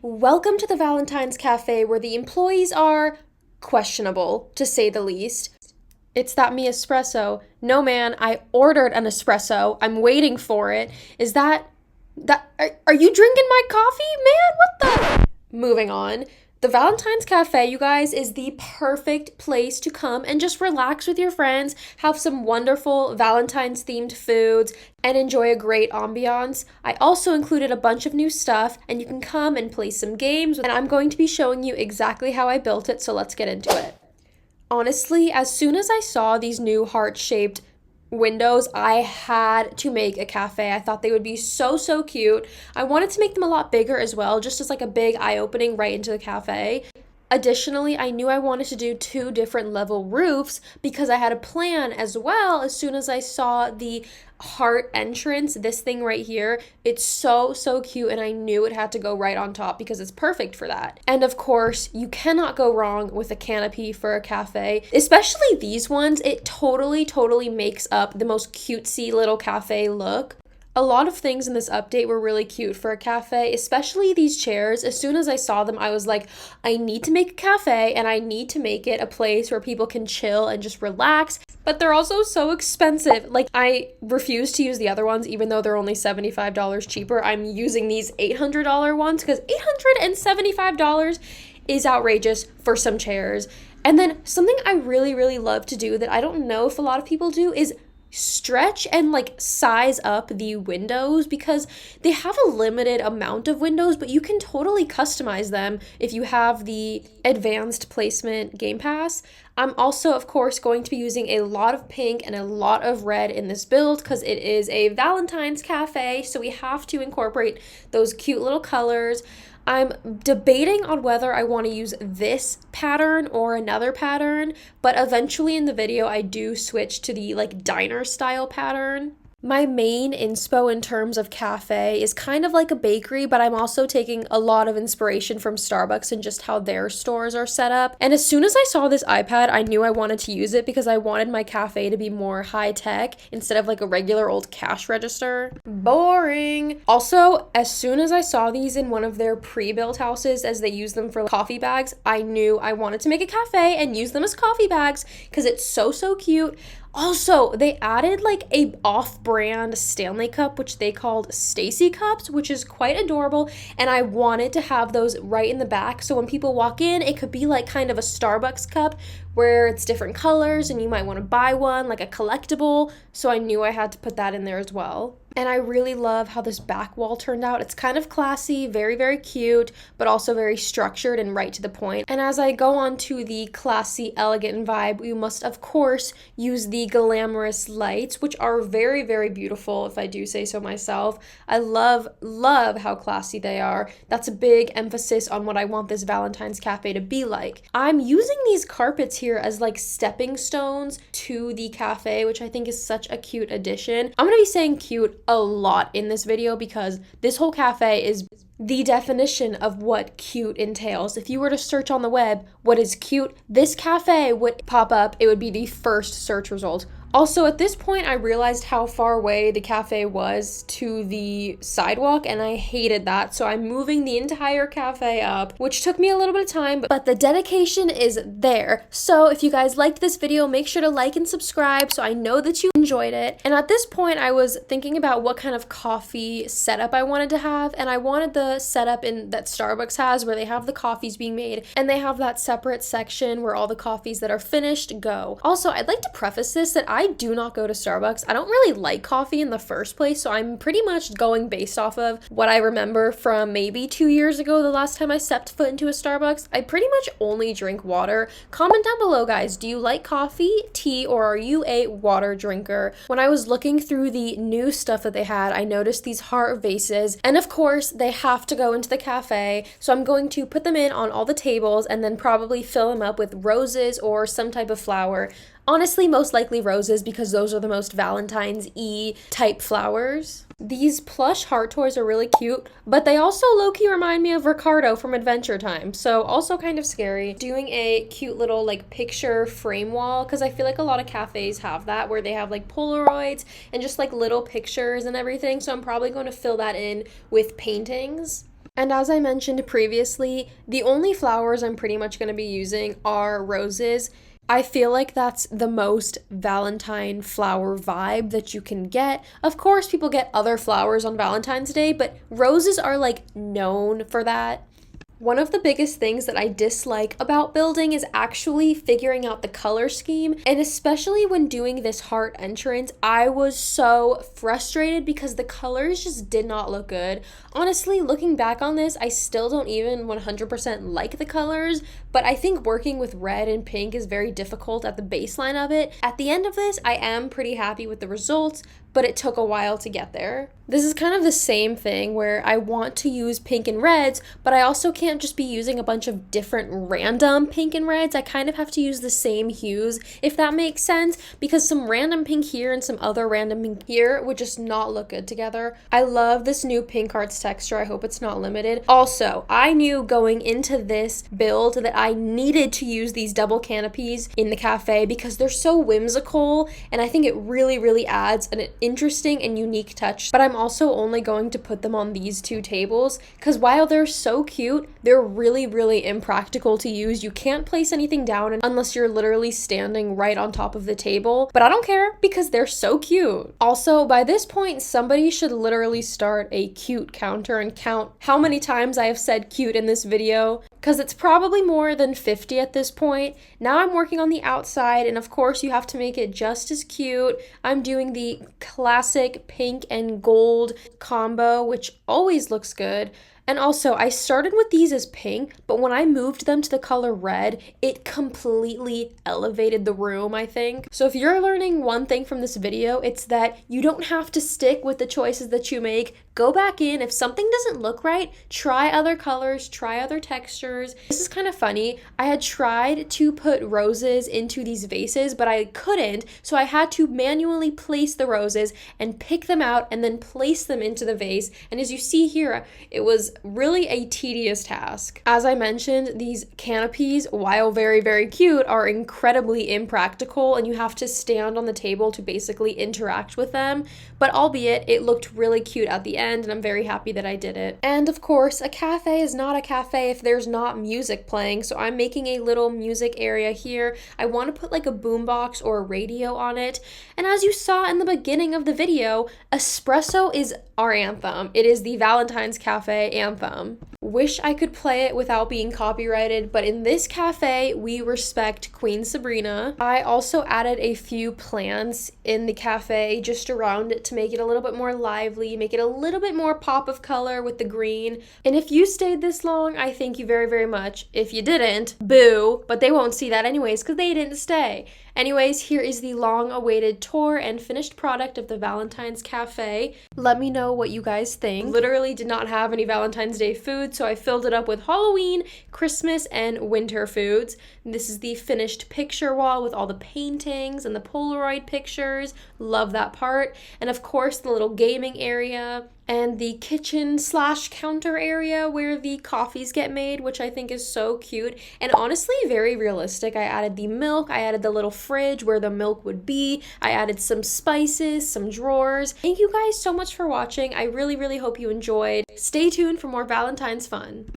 Welcome to the Valentine's Cafe, where the employees are questionable, to say the least. It's that me espresso. No, man, I ordered an espresso. I'm waiting for it. Is are you drinking my coffee? Man, what the? Moving on. The Valentine's Cafe, you guys, is the perfect place to come and just relax with your friends, have some wonderful Valentine's themed foods, and enjoy a great ambiance. I also included a bunch of new stuff, and you can come and play some games, and I'm going to be showing you exactly how I built it, so let's get into it. Honestly, as soon as I saw these new heart-shaped windows, I had to make a cafe. I thought they would be so cute. I wanted to make them a lot bigger as well, just as like a big eye-opening right into the cafe. Additionally, I knew I wanted to do 2 different level roofs because I had a plan as well. As soon as I saw the heart entrance, this thing right here, it's so cute, and I knew it had to go right on top because it's perfect for that. And of course, you cannot go wrong with a canopy for a cafe, especially these ones. It totally makes up the most cutesy little cafe look. A lot of things in this update were really cute for a cafe, especially these chairs. As soon as I saw them, I was like, I need to make a cafe, and I need to make it a place where people can chill and just relax. But they're also so expensive. Like, I refuse to use the other ones, even though they're only $75 cheaper. I'm using these $800 ones because $875 is outrageous for some chairs. And then something I really love to do that I don't know if a lot of people do is stretch and like size up the windows, because they have a limited amount of windows, but you can totally customize them if you have the advanced placement game pass. I'm also, of course, going to be using a lot of pink and a lot of red in this build because it is a Valentine's cafe, so we have to incorporate those cute little colors. I'm debating on whether I want to use this pattern or another pattern, but eventually in the video I do switch to the like diner style pattern. My main inspo in terms of cafe is kind of like a bakery, but I'm also taking a lot of inspiration from Starbucks and just how their stores are set up. And as soon as I saw this iPad, I knew I wanted to use it because I wanted my cafe to be more high tech instead of like a regular old cash register. Boring. Also, as soon as I saw these in one of their pre-built houses as they use them for coffee bags, I knew I wanted to make a cafe and use them as coffee bags because it's so cute. Also, they added like a off-brand Stanley cup, which they called Stacy cups, which is quite adorable. And I wanted to have those right in the back. So when people walk in, it could be like kind of a Starbucks cup where it's different colors and you might want to buy one, like a collectible. So I knew I had to put that in there as well. And I really love how this back wall turned out. It's kind of classy, very cute, but also very structured and right to the point. And as I go on to the classy, elegant vibe, we must, of course, use the glamorous lights, which are very beautiful, if I do say so myself. I love how classy they are. That's a big emphasis on what I want this Valentine's Cafe to be like. I'm using these carpets here as like stepping stones to the cafe, which I think is such a cute addition. I'm gonna be saying cute a lot in this video because this whole cafe is the definition of what cute entails. If you were to search on the web, what is cute, this cafe would pop up. It would be the first search result. Also, at this point, I realized how far away the cafe was to the sidewalk, and I hated that. So I'm moving the entire cafe up, which took me a little bit of time, but the dedication is there. So if you guys liked this video, make sure to like and subscribe so I know that you enjoyed it. And at this point, I was thinking about what kind of coffee setup I wanted to have, and I wanted the setup in that Starbucks has where they have the coffees being made, and they have that separate section where all the coffees that are finished go. Also, I'd like to preface this that I do not go to Starbucks. I don't really like coffee in the first place, so I'm pretty much going based off of what I remember from maybe 2 years ago, the last time I stepped foot into a Starbucks. I pretty much only drink water. Comment down below, guys. Do you like coffee, tea, or are you a water drinker? When I was looking through the new stuff that they had, I noticed these heart vases, and of course, they have to go into the cafe, so I'm going to put them in on all the tables and then probably fill them up with roses or some type of flower. Honestly, most likely roses because those are the most Valentine's-y type flowers. These plush heart toys are really cute, but they also low-key remind me of Ricardo from Adventure Time, so also kind of scary. Doing a cute little like picture frame wall, because I feel like a lot of cafes have that where they have like Polaroids and just like little pictures and everything, so I'm probably going to fill that in with paintings. And as I mentioned previously, the only flowers I'm pretty much going to be using are roses. I feel like that's the most Valentine flower vibe that you can get. Of course, people get other flowers on Valentine's Day, but roses are like known for that. One of the biggest things that I dislike about building is actually figuring out the color scheme, and especially when doing this heart entrance, I was so frustrated because the colors just did not look good. Honestly, looking back on this, I still don't even 100% like the colors, but I think working with red and pink is very difficult at the baseline of it. At the end of this, I am pretty happy with the results, but it took a while to get there. This is kind of the same thing where I want to use pink and reds, but I also can't just be using a bunch of different random pink and reds. I kind of have to use the same hues, if that makes sense, because some random pink here and some other random pink here would just not look good together. I love this new pink hearts texture. I hope it's not limited. Also, I knew going into this build that I needed to use these double canopies in the cafe because they're so whimsical, and I think it really, really adds an interesting and unique touch. But I'm also only going to put them on these two tables because while they're so cute, they're really, really impractical to use. You can't place anything down unless you're literally standing right on top of the table, but I don't care because they're so cute. Also, by this point, somebody should literally start a cute counter and count how many times I have said cute in this video, because it's probably more than 50 at this point. Now I'm working on the outside, and of course you have to make it just as cute. I'm doing the classic pink and gold combo, which always looks good. And also, I started with these as pink, but when I moved them to the color red, it completely elevated the room, I think. So if you're learning one thing from this video, it's that you don't have to stick with the choices that you make. Go back in. If something doesn't look right, try other colors, try other textures. This is kind of funny. I had tried to put roses into these vases, but I couldn't, so I had to manually place the roses and pick them out and then place them into the vase. And as you see here, it was really a tedious task. As I mentioned, these canopies, while very, very cute, are incredibly impractical, and you have to stand on the table to basically interact with them. But albeit, it looked really cute at the end, and I'm very happy that I did it. And of course, a cafe is not a cafe if there's not music playing, so I'm making a little music area here. I want to put like a boombox or a radio on it. And as you saw in the beginning of the video, espresso is our anthem. It is the Valentine's Cafe anthem. Wish I could play it without being copyrighted, but in this cafe, we respect Queen Sabrina. I also added a few plants in the cafe just around it to make it a little bit more lively, make it a little bit more pop of color with the green. And if you stayed this long, I thank you very, very much. If you didn't, boo, but they won't see that anyways because they didn't stay. Anyways, here is the long-awaited tour and finished product of the Valentine's Cafe. Let me know what you guys think. Literally did not have any Valentine's Day food, so I filled it up with Halloween, Christmas, and winter foods. This is the finished picture wall with all the paintings and the Polaroid pictures. Love that part. And of course, the little gaming area and the kitchen / counter area where the coffees get made, which I think is so cute and honestly very realistic. I added the milk, I added the little fridge where the milk would be, I added some spices, some drawers. Thank you guys so much for watching. I really, really hope you enjoyed. Stay tuned for more Valentine's fun.